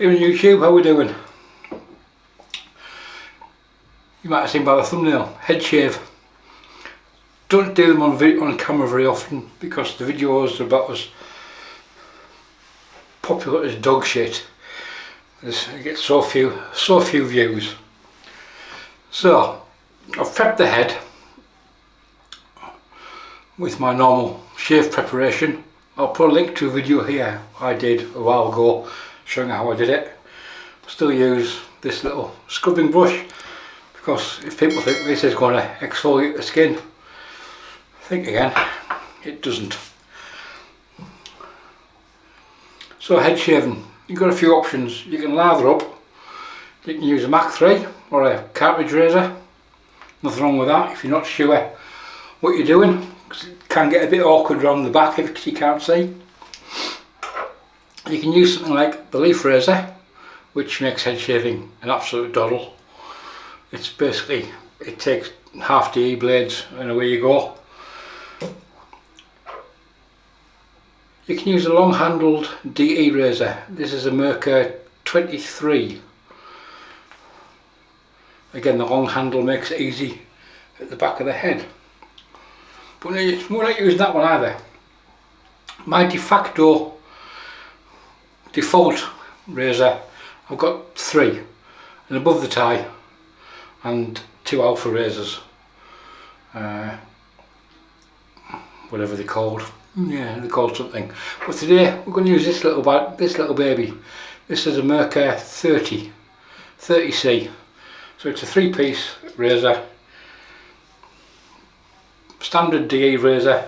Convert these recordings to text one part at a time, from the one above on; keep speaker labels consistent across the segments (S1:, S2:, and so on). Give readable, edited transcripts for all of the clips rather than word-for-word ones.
S1: Here on YouTube, how we doing? You might have seen by the thumbnail, head shave. Don't do them on camera very often because the videos are about as popular as dog shit. It gets so few views. So I've prepped the head with my normal shave preparation. I'll put a link to a video here I did a while ago showing how I did it. Still use this little scrubbing brush because if people think this is going to exfoliate the skin, think again, it doesn't. So head shaving, you've got a few options. You can lather up, you can use a Mach 3 or a cartridge razor, nothing wrong with that if you're not sure what you're doing, because it can get a bit awkward around the back if you can't see. You can use something like the leaf razor, which makes head shaving an absolute doddle. It's basically, it takes half DE blades and away you go. You can use a long handled DE razor. This is a Merkur 23. Again, the long handle makes it easy at the back of the head. But it's more like using that one either. My default razor, I've got 3, and above the tie and 2 alpha razors, whatever they're called. Yeah, they're called something. But today we're going to use this little baby. This is a Merkur 30C. So it's a 3-piece razor, standard DE razor.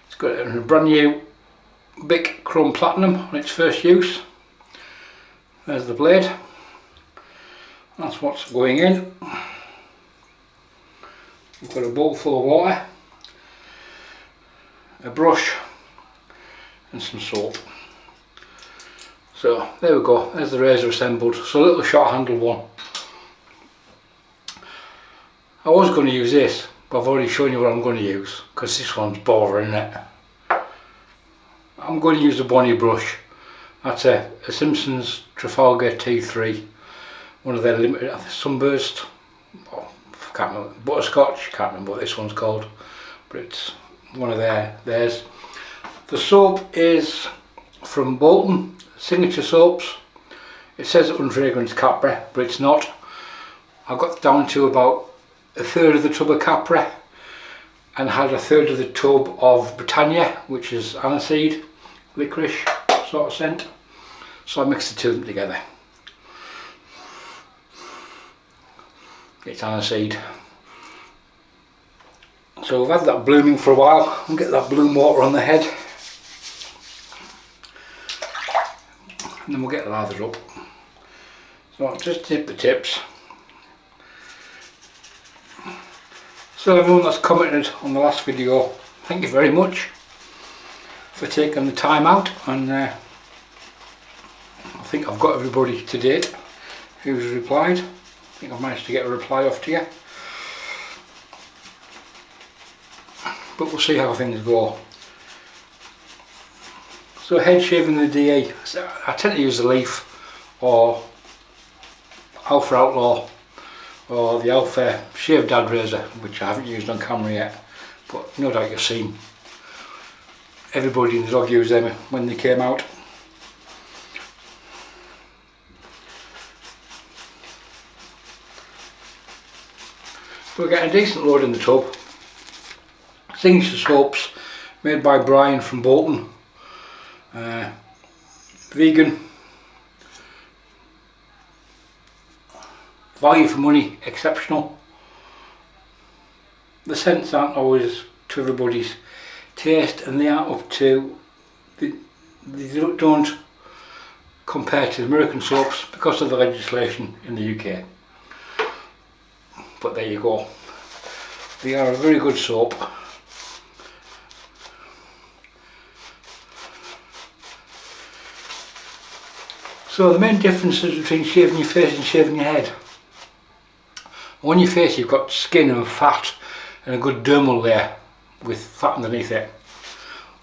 S1: It's got a brand new Bic Chrome Platinum on its first use. There's the blade. That's what's going in. We've got a bowl full of water, a brush and some soap. So there we go, there's the razor assembled. So a little short handled one. I was going to use this, but I've already shown you what I'm going to use because this one's boring, isn't it? I'm going to use the Bonnie brush. That's a Simpsons Trafalgar T3, one of their limited sunburst, I can't remember, butterscotch, can't remember what this one's called, but it's one of theirs. The soap is from Bolton, Signature Soaps. It says unfragrance Capra, but it's not. I got down to about 1/3 of the tub of Capra and had 1/3 of the tub of Britannia, which is aniseed, licorice sort of scent. So I mixed the two of them together. It's aniseed. So we've had that blooming for a while. We'll get that bloom water on the head. And then we'll get lathered up. So I'll just tip the tips. So everyone that's commented on the last video, thank you very much for taking the time out, and I think I've got everybody to date who's replied. I think I've managed to get a reply off to you. But we'll see how things go. So head shaving the DE, I tend to use the leaf or Alpha Outlaw or the Alpha Shave Dad razor, which I haven't used on camera yet, but no doubt you've seen everybody in the dog use them when they came out. We're getting a decent load in the tub. Signature Soaps made by Brian from Bolton. Vegan. Value for money, exceptional. The scents aren't always to everybody's taste, and they aren't up to, they don't compare to American soaps because of the legislation in the UK. But there you go. They are a very good soap. So the main differences between shaving your face and shaving your head. On your face you've got skin and fat and a good dermal layer with fat underneath it.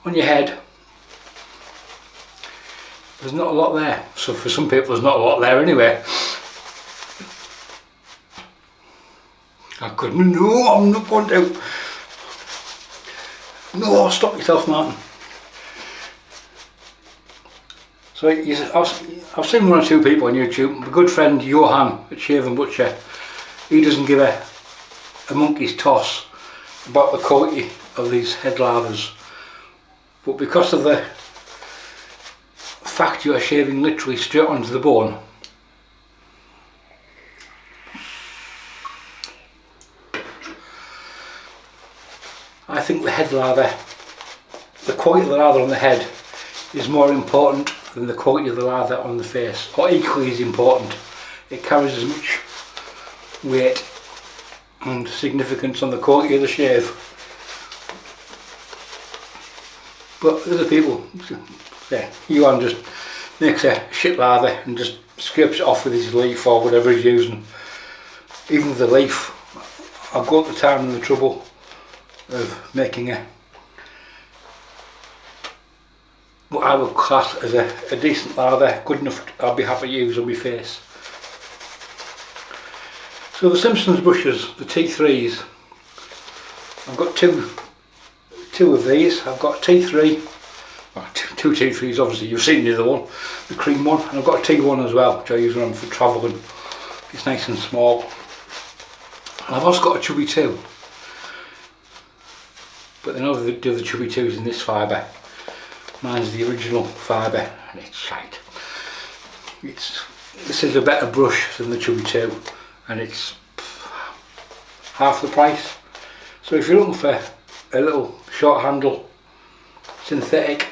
S1: On your head there's not a lot there. So for some people there's not a lot there anyway. I couldn't, no, I'm not going to. No, stop yourself, Martin. So I've seen one or two people on YouTube. My good friend Johan at Shave and Butcher, he doesn't give a monkey's toss about the quality of these head lathers. But because of the fact you are shaving literally straight onto the bone, I think the head lather, the quality of the lather on the head is more important than the quality of the lather on the face, or equally as important. It carries as much weight and significance on the quality of the shave. But other people, yeah, Johan just makes a shit lather and just scrapes it off with his leaf or whatever he's using. Even with the leaf, I've got the time and the trouble of making what I would class as a decent lather, good enough I'll be happy to use on my face. So the Simpsons brushes, the T3s, I've got two of these. I've got T3, well, two T3s obviously, you've seen the other one, the cream one, and I've got a T1 as well, which I use when I'm for travelling. It's nice and small. And I've also got a chubby 2. But then other the other chubby 2's in this fibre. Mine's the original fibre and it's shite. This is a better brush than the chubby 2 and it's half the price. So if you're looking for a little short handle, synthetic,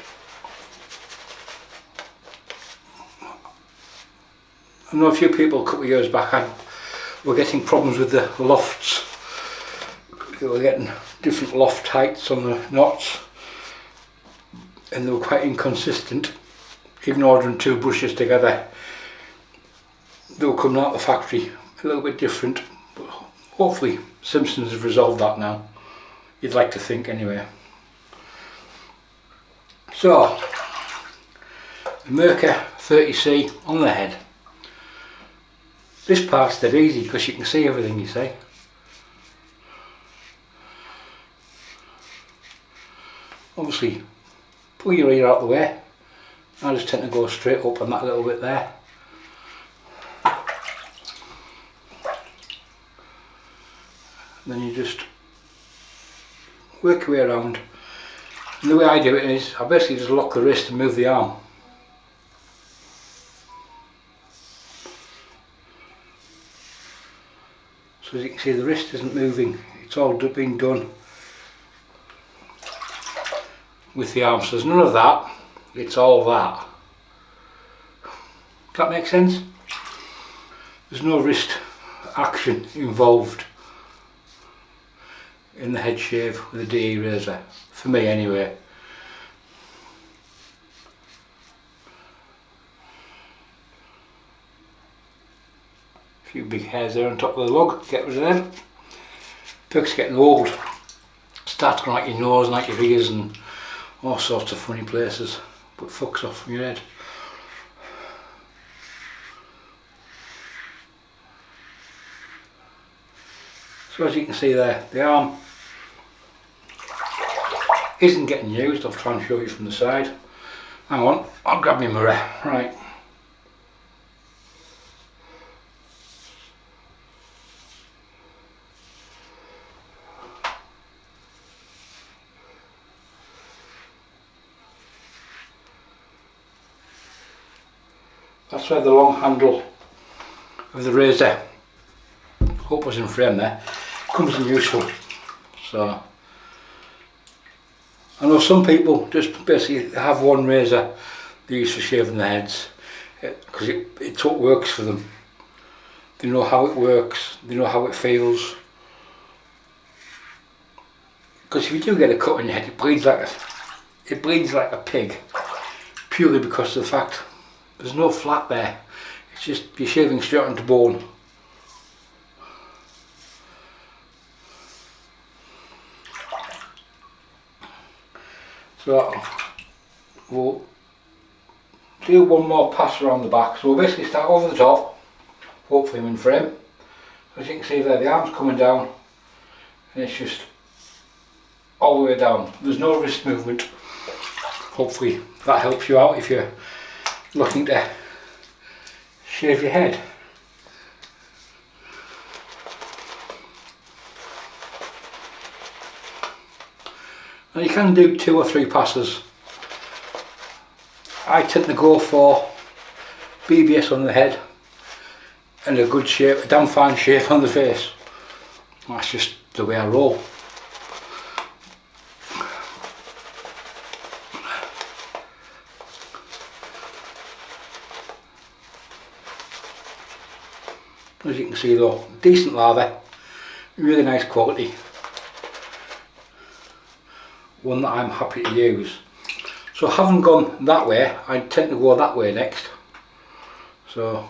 S1: I know a few people a couple of years back were getting problems with the lofts. They were getting different loft heights on the knots and they were quite inconsistent. Even ordering 2 brushes together, they were coming out of the factory a little bit different. But hopefully Simpsons have resolved that now. You'd like to think anyway. So the Merkur 30C on the head. This part's dead easy because you can see everything, you see. Obviously pull your ear out the way. I just tend to go straight up on that little bit there. Then you just work your way around. And the way I do it is I basically just lock the wrist and move the arm. So as you can see, the wrist isn't moving, it's all being done with the arm, so there's none of that, it's all that. Does that make sense? There's no wrist action involved in the head shave with a DE razor, for me anyway. A few big hairs there on top of the log, get rid of them. Perks getting old, starts going like your nose and like your ears and all sorts of funny places, but fucks off from your head. So as you can see there, the arm isn't getting used. I'll try and show you from the side. Hang on, I'll grab my mirror. Right. That's where the long handle of the razor, hope was in frame there, comes in useful. So I know some people just basically have one razor they use for shaving their heads because it's what works for them. They know how it works, they know how it feels. Because if you do get a cut on your head, it bleeds like a pig, purely because of the fact there's no flat there. It's just you're shaving straight onto bone. So we'll do one more pass around the back. So we'll basically start over the top, hopefully I'm in frame. As you can see there, the arm's coming down and it's just all the way down. There's no wrist movement. Hopefully that helps you out if you're looking to shave your head. Now you can do 2 or 3 passes. I tend to go for BBS on the head and a good shape, a damn fine shape on the face. That's just the way I roll. As you can see though, decent lather, really nice quality. One that I'm happy to use. So having gone that way, I tend to go that way next. So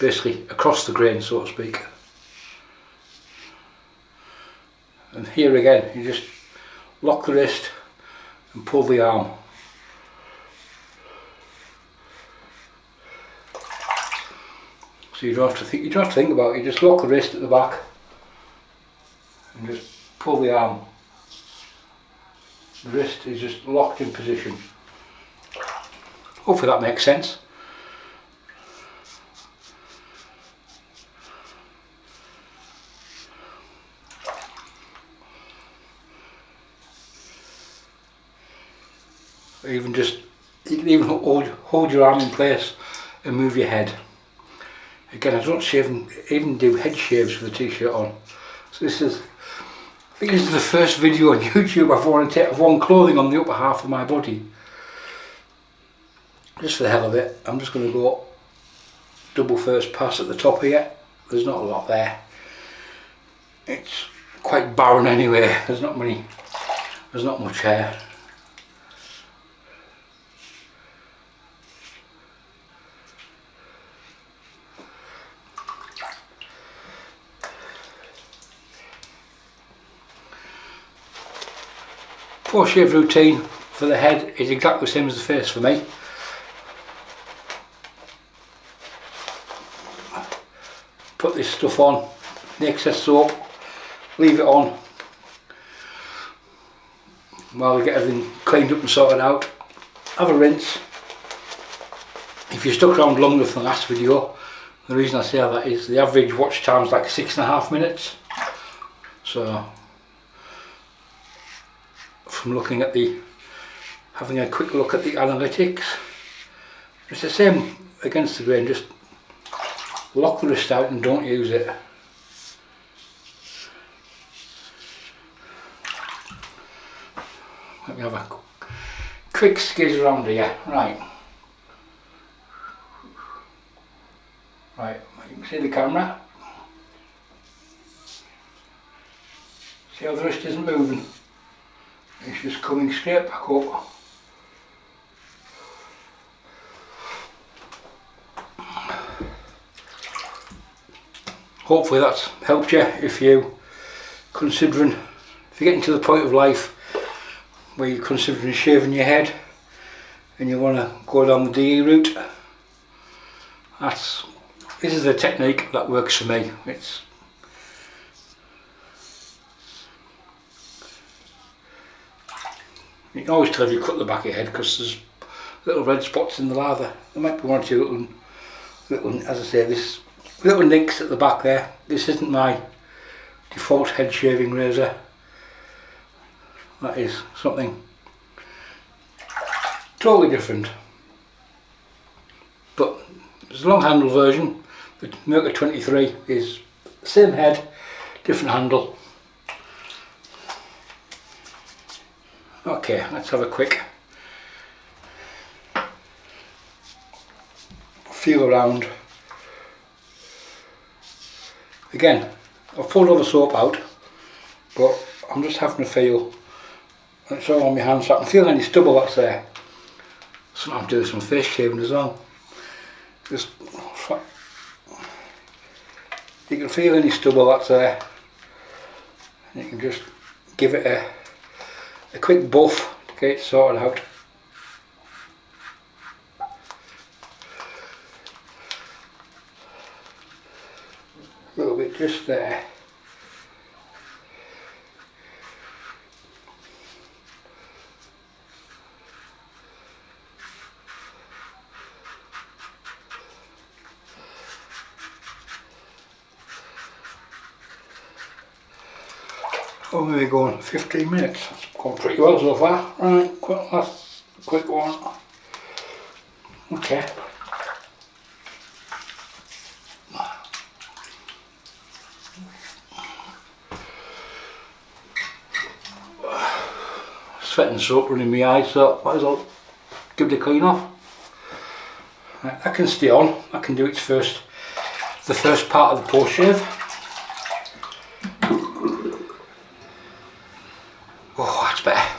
S1: basically across the grain, so to speak. And here again, you just lock the wrist and pull the arm. So you don't have to think about it, you just lock the wrist at the back and just pull the arm. The wrist is just locked in position. Hopefully that makes sense. You can even hold your arm in place and move your head. Again, I don't even do head shaves with a t-shirt on. So I think this is the first video on YouTube I've worn clothing on the upper half of my body. Just for the hell of it, I'm just going to go double first pass at the top here. There's not a lot there. It's quite barren anyway. There's not much hair. Post shave routine for the head is exactly the same as the face for me. Put this stuff on, the excess soap, leave it on while we get everything cleaned up and sorted out. Have a rinse. If you stuck around longer than the last video, the reason I say that is the average watch time is like 6.5 minutes. So from looking at having a quick look at the analytics, it's the same against the grain, just lock the wrist out and don't use it. Let me have a quick skiz around here. Right, you can see the camera. See how the wrist isn't moving? It's just coming straight back up. Hopefully that's helped you if you're getting to the point of life where you're considering shaving your head and you want to go down the DE route. This is the technique that works for me. You can always tell if you cut the back of your head because there's little red spots in the lather. There might be 1 or 2 little, as I say, this little nicks at the back there. This isn't my default head shaving razor. That is something totally different. But there's a long handle version. The Merkur 23 is same head, different handle. Okay, let's have a quick feel around. Again, I've pulled all the soap out, but I'm just having a feel. It's all on my hands, so I can feel any stubble that's there. Sometimes do some face shaving as well. Just, you can feel any stubble that's there. You can just give it a quick buff get it sorted out. A little bit just there. Oh, there we go, 15 minutes. That's gone pretty well so far. Right, last quick one. Okay. Sweat and soap running in my eyes, so might as well give it a clean off. Right, that can stay on. I can do the first part of the post shave. Oh, that's better.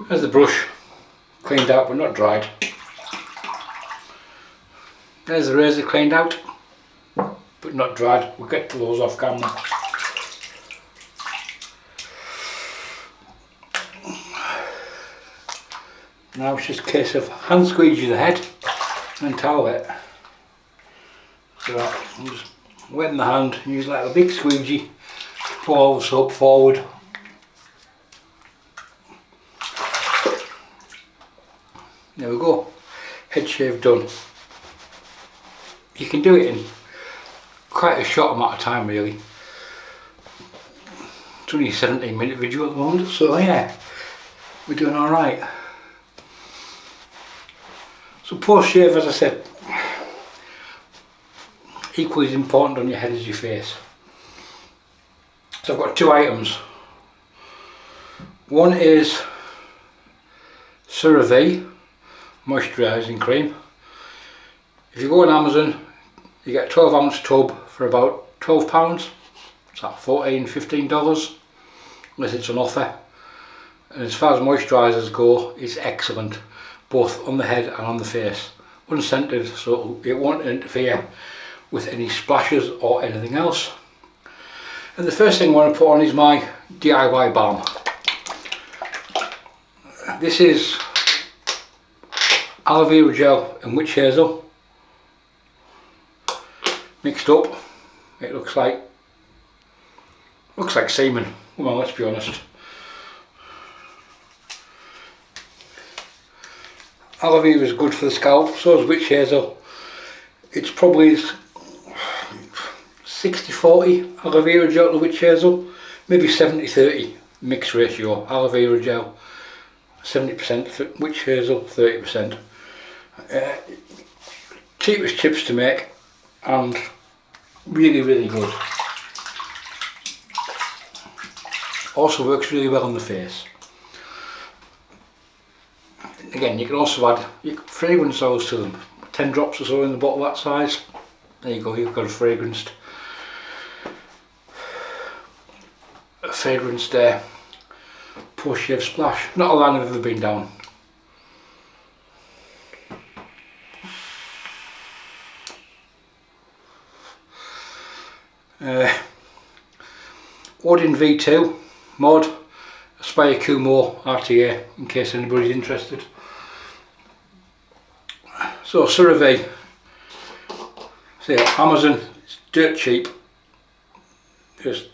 S1: There's the brush, cleaned out but not dried. There's the razor, cleaned out but not dried. We'll get those off camera. Now it's just a case of hand squeegee the head and towel it. So I'm just wetting the hand, use like a big squeegee, pour all the soap forward. There we go, head shave done. You can do it in quite a short amount of time really. It's only a 17-minute video at the moment, so yeah, we're doing alright. So post shave, as I said, equally as important on your head as your face. So I've got two items. One is CeraVe moisturising cream. If you go on Amazon, you get a 12-ounce tub for about £12. It's like $14–15 unless it's on offer. And as far as moisturisers go, it's excellent, both on the head and on the face. Unscented, so it won't interfere with any splashes or anything else. And the first thing I want to put on is my DIY balm. This is aloe vera gel and witch hazel mixed up. It looks like semen. Well, let's be honest. Aloe vera is good for the scalp, so is witch hazel. It's probably 60–40 aloe vera gel to witch hazel, maybe 70–30 mix ratio. Aloe vera gel 70%, witch hazel 30%. Cheapest chips to make and really good. Also works really well on the face. Again, you can also add fragrance oils to them. 10 drops or so in the bottle that size. There you go, you've got a fragranced post shave splash. Not a line I've ever been down. Odin V2 mod Aspire Kumo RTA, in case anybody's interested. So CeraVe, see, Amazon, it's dirt cheap. Just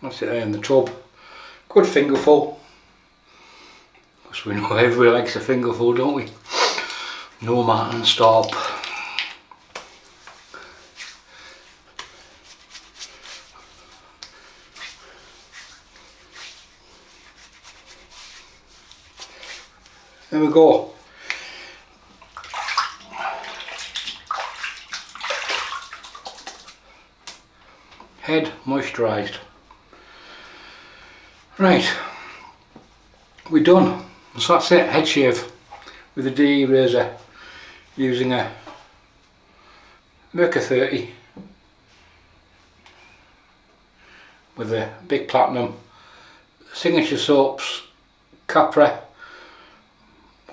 S1: that's it there in the tub. Good fingerful. Because we know everybody likes a fingerful, don't we? No man, stop. There we go. Head moisturised. Right, we're done. So that's it, head shave with a DE razor using a Merkur 30 with a big platinum. Signature soaps, Capra,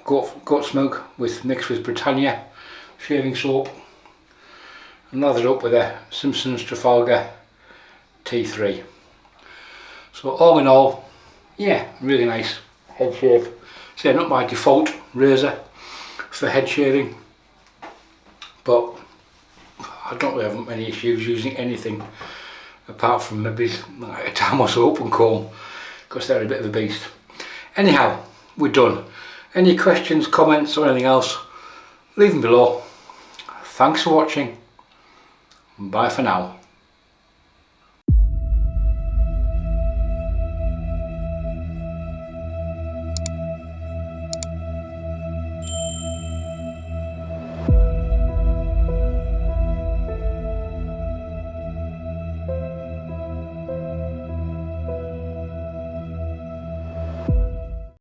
S1: goat's milk mixed with Britannia shaving soap, and lathered up with a Simpsons Trafalgar T3. So all in all, yeah, really nice head shave. So not my default razor for head shaving, but I don't really have many issues using anything apart from maybe like a Thermo soap and comb, because they're a bit of a beast. Anyhow, we're done. Any questions, comments or anything else, leave them below. Thanks for watching. Bye for now.